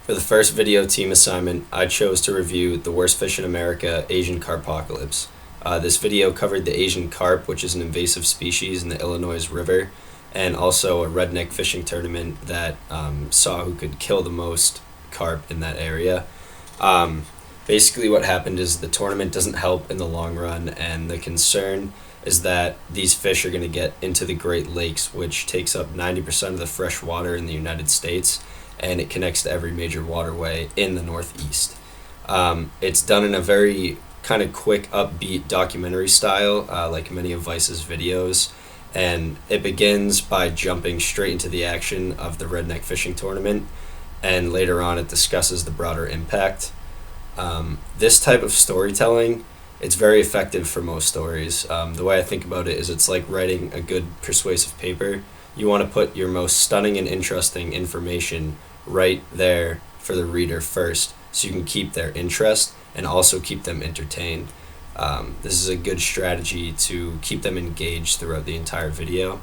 For the first video team assignment, I chose to review The Worst Fish in America, Asian Carpocalypse. This video covered the Asian carp, which is an invasive species in the Illinois River, and also a redneck fishing tournament that saw who could kill the most carp in that area. Basically what happened is the tournament doesn't help in the long run, and the concern is that these fish are going to get into the Great Lakes, which takes up 90% of the fresh water in the United States, and it connects to every major waterway in the Northeast. It's done in a very kind of quick, upbeat documentary style, like many of Vice's videos, and it begins by jumping straight into the action of the redneck fishing tournament, and later on it discusses the broader impact. This type of storytelling, it's very effective for most stories. The way I think about it is it's like writing a good persuasive paper. You want to put your most stunning and interesting information right there for the reader first, so you can keep their interest and also keep them entertained. This is a good strategy to keep them engaged throughout the entire video.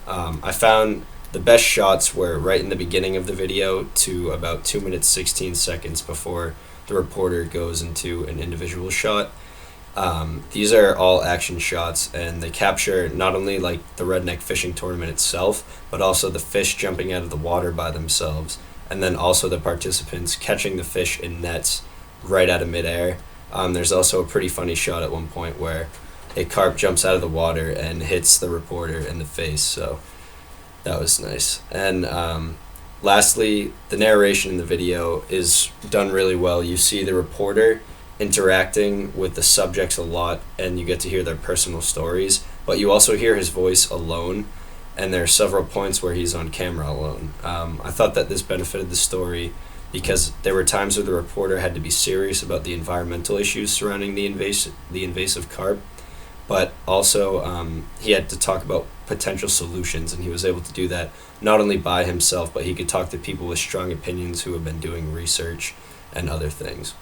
I found the best shots were right in the beginning of the video to about 2 minutes 16 seconds before the reporter goes into an individual shot. These are all action shots, and they capture not only like the redneck fishing tournament itself, but also the fish jumping out of the water by themselves, and then also the participants catching the fish in nets right out of midair. There's also a pretty funny shot at one point where a carp jumps out of the water and hits the reporter in the face, so that was nice. And lastly, the narration in the video is done really well. You see the reporter interacting with the subjects a lot, and you get to hear their personal stories, but you also hear his voice alone, and there are several points where he's on camera alone. I thought that this benefited the story because there were times where the reporter had to be serious about the environmental issues surrounding the invasive carp, but also he had to talk about potential solutions, and he was able to do that not only by himself, but he could talk to people with strong opinions who have been doing research and other things.